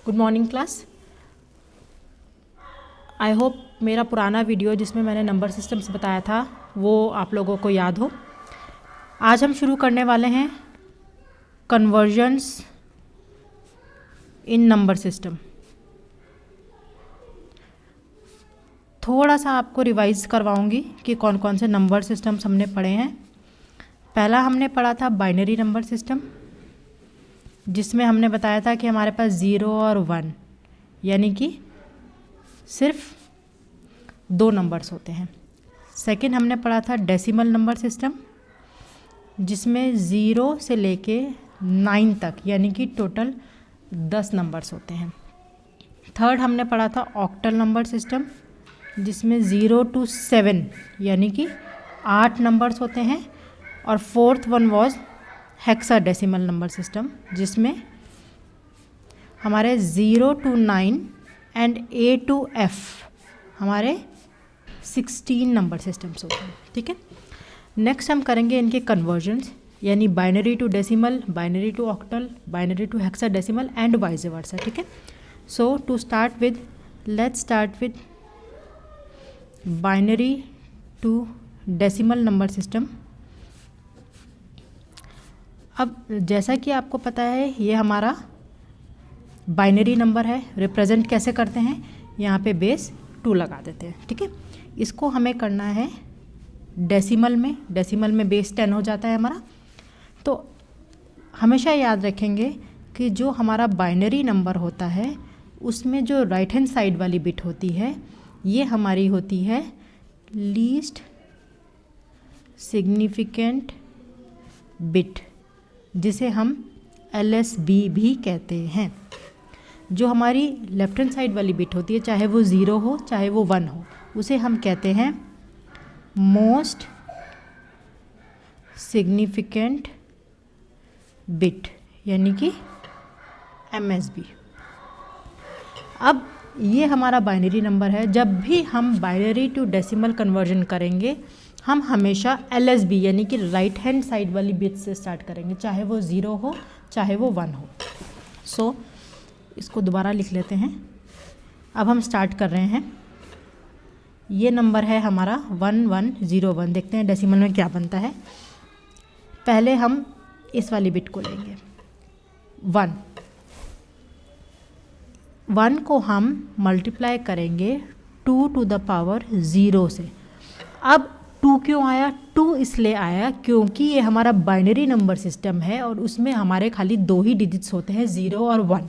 Good morning class. I hope मेरा पुराना video जिसमें मैंने नंबर सिस्टम्स बताया था वो आप लोगों को याद हो। आज हम शुरू करने वाले हैं कन्वर्जन्स इन नंबर सिस्टम। थोड़ा सा आपको रिवाइज करवाऊंगी कि कौन कौन से नंबर सिस्टम्स हमने पढ़े हैं। पहला हमने पढ़ा था बाइनरी नंबर सिस्टम, जिसमें हमने बताया था कि हमारे पास 0 और 1 यानी कि सिर्फ 2 नंबर्स होते हैं। सेकंड हमने पढ़ा था डेसिमल नंबर सिस्टम, जिसमें 0 से लेके 9 तक यानी कि टोटल 10 नंबर्स होते हैं। थर्ड हमने पढ़ा था ऑक्टल नंबर सिस्टम, जिसमें 0 to 7 यानी कि 8 नंबर्स होते हैं। और fourth one was hexadecimal number system, जिसमें हमारे 0 to 9 and A to F हमारे 16 नंबर सिस्टम्स होते हैं। ठीक है, नेक्स्ट हम करेंगे इनके कन्वर्जन्स, यानी binary to decimal, binary to octal, binary to hexadecimal and vice versa. ठीक है, so to start with, let's start with binary to decimal number system. अब जैसा कि आपको पता है ये हमारा बाइनरी नंबर है। रिप्रेजेंट कैसे करते हैं, यहाँ पे बेस 2 लगा देते हैं। ठीक है, इसको हमें करना है डेसिमल में। डेसिमल में बेस 10 हो जाता है हमारा। तो हमेशा याद रखेंगे कि जो हमारा बाइनरी नंबर होता है उसमें जो राइट हैंड साइड वाली बिट होती है ये हमारी होती है लीस्ट सिग्निफिकेंट बिट, जिसे हम LSB भी कहते हैं। जो हमारी लेफ्ट हैंड साइड वाली बिट होती है, चाहे वो 0 हो चाहे वो 1 हो, उसे हम कहते हैं मोस्ट सिग्निफिकेंट बिट यानी कि MSB। अब ये हमारा बाइनरी नंबर है। जब भी हम बाइनरी टू डेसिमल कन्वर्जन करेंगे हम हमेशा LSB यानी कि राइट हैंड साइड वाली बिट से स्टार्ट करेंगे, चाहे वो 0 हो चाहे वो 1 हो। सो इसको दोबारा लिख लेते हैं। अब हम स्टार्ट कर रहे हैं। ये नंबर है हमारा 1101। देखते हैं डेसिमल में क्या बनता है। पहले हम इस वाली बिट को लेंगे 1 को हम मल्टीप्लाई करेंगे 2 to the power 0 से। अब 2 क्यों आया? 2 इसलिए आया क्योंकि ये हमारा बाइनरी नंबर सिस्टम है और उसमें हमारे खाली 2 ही डिजिट्स होते हैं, 0 और 1।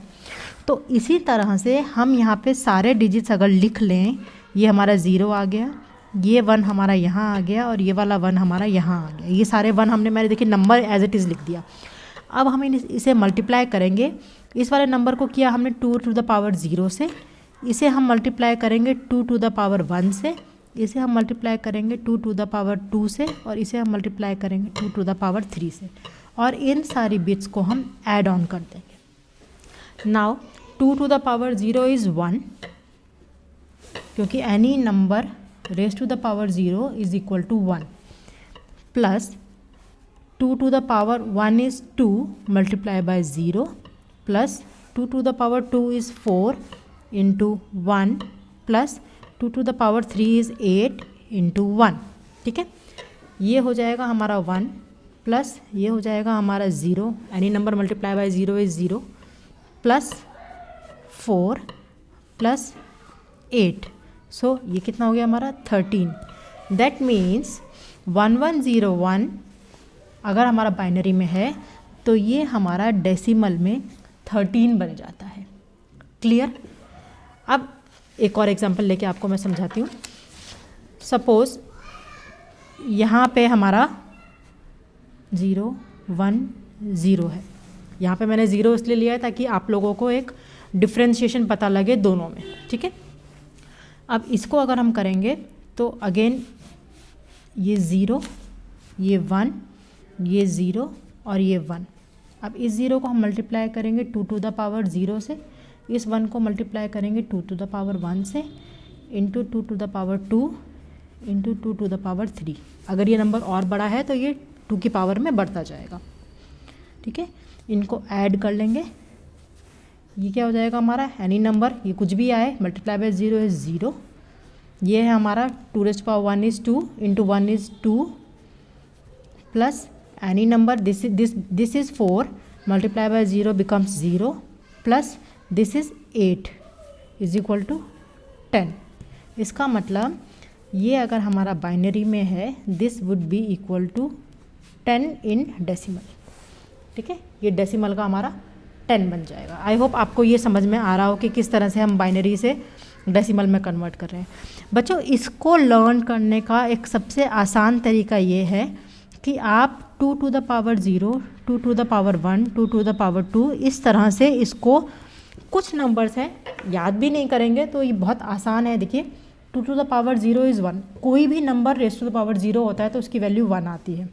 तो इसी तरह से हम यहाँ पे सारे डिजिट्स अगर लिख लें, ये हमारा 0 आ गया, ये 1 हमारा यहाँ आ गया और ये वाला 1 हमारा यहाँ आ गया। ये सारे 1 मैंने देखिए नंबर एज इट इज़ लिख दिया। अब हम इसे मल्टीप्लाई करेंगे। इस वाले नंबर को किया हमने 2 to the power 0 से, इसे हम मल्टीप्लाई करेंगे 2 to the power 1 से, इसे हम मल्टीप्लाई करेंगे 2 to the power 2 से, और इसे हम मल्टीप्लाई करेंगे 2 to the power 3 से। और इन सारी बिट्स को हम ऐड ऑन कर देंगे। Now 2 to the power 0 is 1, क्योंकि any number raise to the power 0 is equal to 1, plus 2 to the power 1 is 2 multiply by 0, plus 2 to the power 2 is 4 into 1, plus 2 to the power 3 is 8 into 1। ठीक है, ये हो जाएगा हमारा 1 plus ये हो जाएगा हमारा 0। Any number multiply by 0 is 0, plus 4 plus 8। सो ये कितना हो गया हमारा 13। दैट मीन्स 1101 अगर हमारा बाइनरी में है तो ये हमारा डेसिमल में 13 बन जाता है। क्लियर? अब एक और एग्जांपल लेके आपको मैं समझाती हूँ। सपोज़ यहाँ पे हमारा 0 1 0 है। यहाँ पे मैंने 0 इसलिए लिया है ताकि आप लोगों को एक डिफ्रेंशिएशन पता लगे दोनों में। ठीक है, अब इसको अगर हम करेंगे तो अगेन ये 0, ये 1, ये 0 और ये 1। अब इस 0 को हम मल्टीप्लाई करेंगे 2 to the power 0 से, इस 1 को मल्टीप्लाई करेंगे 2 to the power 1 से, into 2 to the power 2 into 2 to the power 3। अगर ये नंबर और बड़ा है तो ये 2 की पावर में बढ़ता जाएगा। ठीक है, इनको ऐड कर लेंगे। ये क्या हो जाएगा हमारा एनी नंबर, ये कुछ भी आए मल्टीप्लाई बाय 0 इज 0। ये है हमारा 2 raised to power 1 is 2 into 1 is 2 plus any number this is 4 multiply by 0 becomes 0 plus this is 8 is equal to 10। इसका मतलब ये अगर हमारा बाइनरी में है this would be equal to 10 in decimal. ठीक है, ये डेसिमल का हमारा 10 बन जाएगा। आई होप आपको ये समझ में आ रहा हो कि किस तरह से हम बाइनरी से डेसिमल में कन्वर्ट कर रहे हैं। बच्चों इसको लर्न करने का एक सबसे आसान तरीका ये है कि आप 2 to the power 0, 2 to the power 1, 2 to the power 2 इस तरह से इसको, कुछ नंबर्स हैं याद भी नहीं करेंगे तो ये बहुत आसान है। देखिए 2 to the power 0 इज़ 1, कोई भी number raise to the power 0 होता है तो उसकी वैल्यू 1 आती है।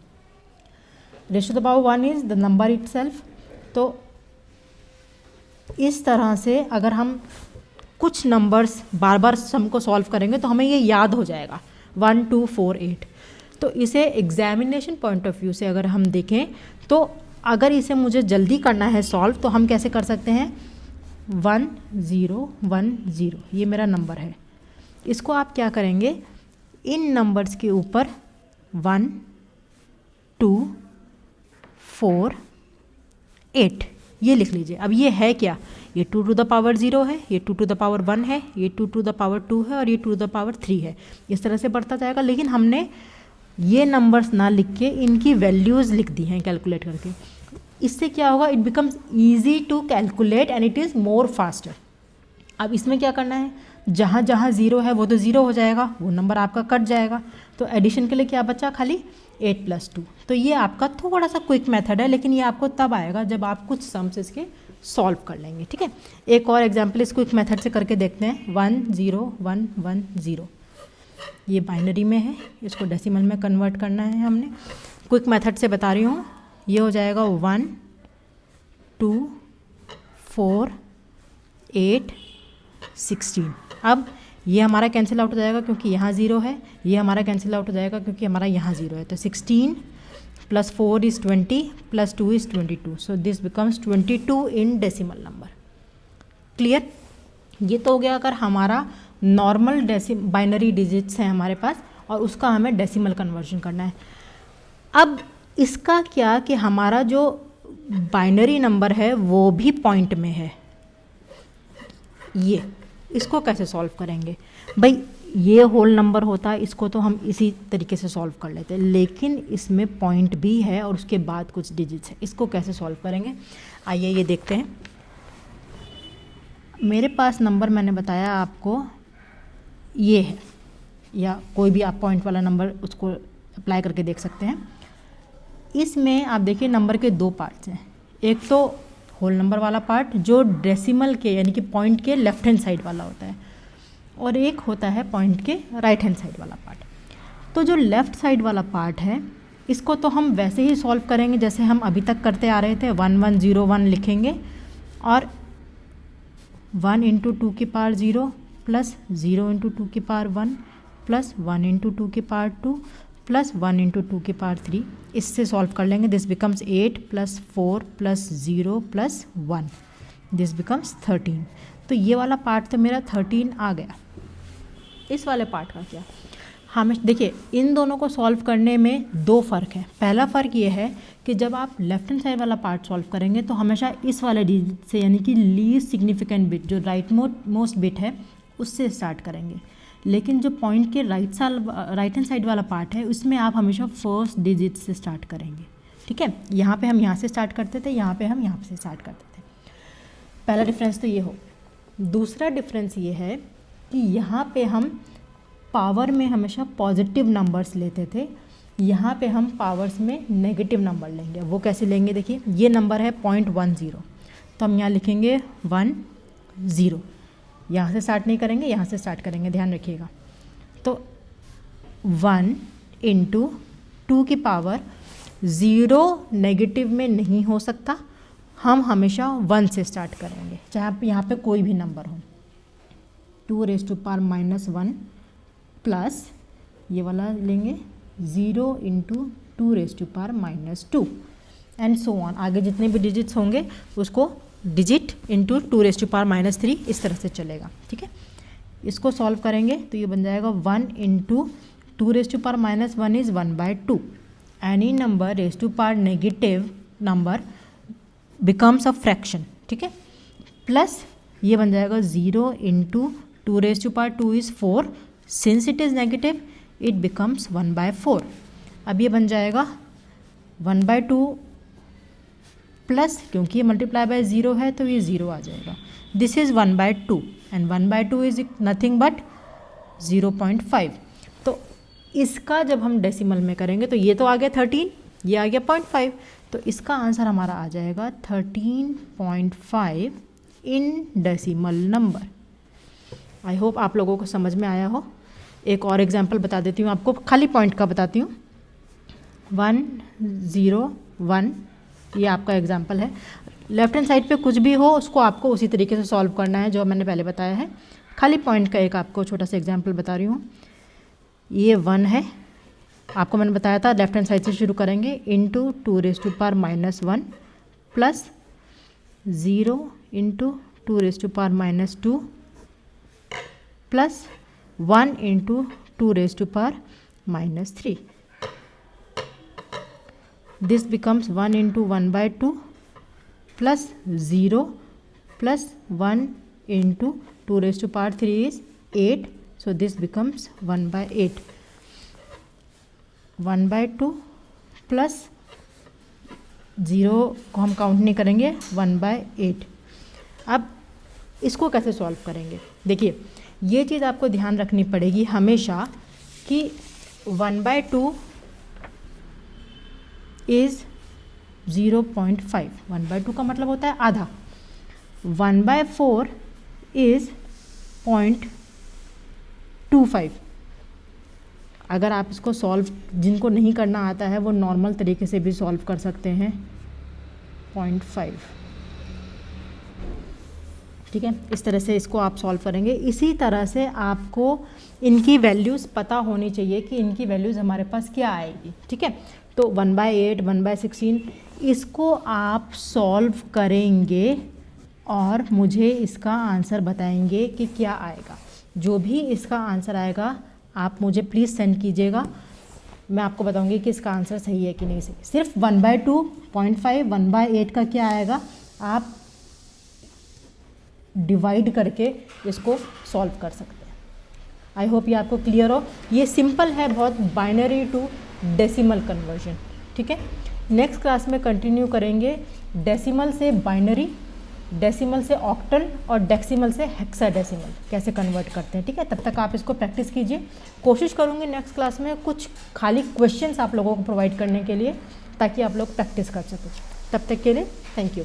Raise to the power 1 is the number itself. तो इस तरह से अगर हम कुछ नंबर्स बार बार सम को सॉल्व करेंगे तो हमें ये याद हो जाएगा 1 2 4 8। तो इसे एग्जामिनेशन पॉइंट ऑफ व्यू से अगर हम देखें तो अगर इसे मुझे जल्दी करना है सॉल्व तो हम कैसे कर सकते हैं, 1 0 1 0 ये मेरा नंबर है। इसको आप क्या करेंगे, इन नंबर्स के ऊपर 1 2 4 8 ये लिख लीजिए। अब ये है क्या, ये 2 to the power 0 है, ये 2 to the power 1 है, ये 2 to the power 2 है और ये 2 to the power 3 है। इस तरह से बढ़ता जाएगा, लेकिन हमने ये नंबर्स ना लिख के इनकी वैल्यूज़ लिख दी हैं कैलकुलेट करके। इससे क्या होगा, it becomes easy to calculate and it is more faster. अब इसमें क्या करना है, जहाँ जहाँ 0 है वो तो 0 हो जाएगा, वो नंबर आपका कट जाएगा। तो एडिशन के लिए क्या बचा, खाली 8 + 2। तो ये आपका थोड़ा सा क्विक मेथड है, लेकिन ये आपको तब आएगा जब आप कुछ सम्स इसके सॉल्व कर लेंगे। ठीक है, एक और एग्जाम्पल इस क्विक मेथड से करके देखते हैं। 1 0 1 1 0 ये बाइनरी में है, इसको डेसिमल में कन्वर्ट करना है हमने। क्विक मेथड से बता रही हूँ, ये हो जाएगा 1 2 4 8 16। अब ये हमारा कैंसिल आउट हो जाएगा क्योंकि यहाँ 0 है, ये हमारा कैंसिल आउट हो जाएगा क्योंकि हमारा यहाँ 0 है। तो 16 + 4 is 20 + 2 is 22। So this becomes 22 in decimal number. Clear, ये तो हो गया अगर हमारा नॉर्मल बाइनरी डिजिट्स हैं हमारे पास और उसका हमें डेसिमल कन्वर्जन करना है। अब इसका क्या कि हमारा जो बाइनरी नंबर है वो भी पॉइंट में है, ये इसको कैसे सॉल्व करेंगे भाई, ये होल नंबर होता है, इसको तो हम इसी तरीके से सॉल्व कर लेते हैं, लेकिन इसमें पॉइंट भी है और उसके बाद कुछ डिजिट्स है, इसको कैसे सॉल्व करेंगे आइए ये देखते हैं। मेरे पास नंबर मैंने बताया आपको ये है, या कोई भी आप पॉइंट वाला नंबर उसको अप्लाई करके देख सकते हैं। इसमें आप देखिए नंबर के 2 पार्ट्स हैं, एक तो होल नंबर वाला पार्ट जो डेसिमल के यानी कि पॉइंट के लेफ्ट हैंड साइड वाला होता है, और एक होता है पॉइंट के राइट हैंड साइड वाला पार्ट। तो जो लेफ़्ट साइड वाला पार्ट है इसको तो हम वैसे ही सॉल्व करेंगे जैसे हम अभी तक करते आ रहे थे। 1 1 0 1 लिखेंगे और 1 × 2 की पावर 0 प्लस 0 × 2 की पावर 1 प्लस 1 × 2 की पावर 2 प्लस 1 × 2 की पावर 3, इससे सॉल्व कर लेंगे। This becomes 8 + 4 + 0 + 1, this becomes 13। तो ये वाला पार्ट तो मेरा 13 आ गया। इस वाले पार्ट का क्या, हमें देखिए इन दोनों को सॉल्व करने में 2 फ़र्क है। पहला फ़र्क ये है कि जब आप लेफ्ट हैंड साइड वाला पार्ट सॉल्व करेंगे तो हमेशा इस वाले डिजिट से यानी कि लीस्ट सिग्निफिकेंट बिट जो राइट मोस्ट बिट है उससे स्टार्ट करेंगे, लेकिन जो पॉइंट के राइट हैंड साइड वाला पार्ट है उसमें आप हमेशा फर्स्ट डिजिट से स्टार्ट करेंगे। ठीक है, यहाँ पे हम यहाँ से स्टार्ट करते थे, यहाँ पे हम यहाँ से स्टार्ट करते थे। पहला डिफरेंस तो ये हो। दूसरा डिफरेंस ये है कि यहाँ पे हम पावर में हमेशा पॉजिटिव नंबर्स लेते थे, यहाँ पे हम पावर्स में नेगेटिव नंबर लेंगे। वो कैसे लेंगे, देखिए ये नंबर है 0.10, तो हम यहाँ लिखेंगे 1 0, यहाँ से स्टार्ट नहीं करेंगे, यहाँ से स्टार्ट करेंगे, ध्यान रखिएगा। तो 1 × 2 की पावर 0 नेगेटिव में नहीं हो सकता, हम हमेशा 1 से स्टार्ट करेंगे चाहे यहाँ पे कोई भी नंबर हो। 2 raised to power -1 प्लस ये वाला लेंगे 0 × 2 raised to power -2 and so on. आगे जितने भी डिजिट्स होंगे उसको डिजिट इंटू 2⁻³ इस तरह से चलेगा, ठीक है। इसको सॉल्व करेंगे तो ये बन जाएगा 1 into 2⁻⁻1 is 1/2। Any number raise to power negative number becomes a fraction, ठीक है। प्लस ये बन जाएगा 0 into 2⁻² is 4, since it is negative it becomes 1/4। अब ये बन जाएगा 1/2 प्लस, क्योंकि ये मल्टीप्लाई बाय 0 है तो ये 0 आ जाएगा। This is 1/2 and 1/2 is nothing but 0.5। तो इसका जब हम डेसिमल में करेंगे तो ये तो आ गया 13, ये आ गया 0.5, तो इसका आंसर हमारा आ जाएगा 13.5 in decimal number. I hope आप लोगों को समझ में आया हो। एक और एग्जांपल बता देती हूँ आपको, खाली पॉइंट का बताती हूँ। 101 ये आपका एग्जांपल है। लेफ्ट हैंड साइड पे कुछ भी हो उसको आपको उसी तरीके से सॉल्व करना है जो मैंने पहले बताया है। खाली पॉइंट का एक आपको छोटा सा एग्जांपल बता रही हूँ। ये 1 है, आपको मैंने बताया था लेफ्ट हैंड साइड से शुरू करेंगे, into 2⁻⁻1 plus 0 into 2⁻² plus 1 into 2⁻³ this becomes 1 into 1/2 plus 0 plus 1 into 2⁻³ is 8, so this becomes 1/8। 1/2 plus 0 को हम काउंट नहीं करेंगे, 1/8। अब इसको कैसे सॉल्व करेंगे? देखिए ये चीज़ आपको ध्यान रखनी पड़ेगी हमेशा कि 1/2 इज़ 0.5। 1/2 का मतलब होता है आधा। 1/4 इज़ 0.25। अगर आप इसको सॉल्व, जिनको नहीं करना आता है वो नॉर्मल तरीके से भी सॉल्व कर सकते हैं, 0.5, ठीक है। इस तरह से इसको आप सॉल्व करेंगे। इसी तरह से आपको इनकी वैल्यूज़ पता होनी चाहिए कि इनकी वैल्यूज़ हमारे पास क्या आएगी, ठीक है। तो 1/8, 1/16 इसको आप सॉल्व करेंगे और मुझे इसका आंसर बताएंगे कि क्या आएगा। जो भी इसका आंसर आएगा आप मुझे प्लीज़ सेंड कीजिएगा, मैं आपको बताऊंगी कि इसका आंसर सही है कि नहीं सही। सिर्फ 1/2, 0.5, 1/8 का क्या आएगा आप डिवाइड करके इसको सॉल्व कर सकते हैं। आई होप ये आपको क्लियर हो। ये सिंपल है बहुत, बाइनरी टू डेसिमल कन्वर्जन, ठीक है। नेक्स्ट क्लास में कंटिन्यू करेंगे डेसिमल से बाइनरी, डेसिमल से ऑक्टल और डेसिमल से हेक्साडेसिमल कैसे कन्वर्ट करते हैं, ठीक है। तब तक आप इसको प्रैक्टिस कीजिए। कोशिश करूँगी नेक्स्ट क्लास में कुछ खाली क्वेश्चंस आप लोगों को प्रोवाइड करने के लिए, ताकि आप लोग प्रैक्टिस कर सकें। तब तक के लिए थैंक यू।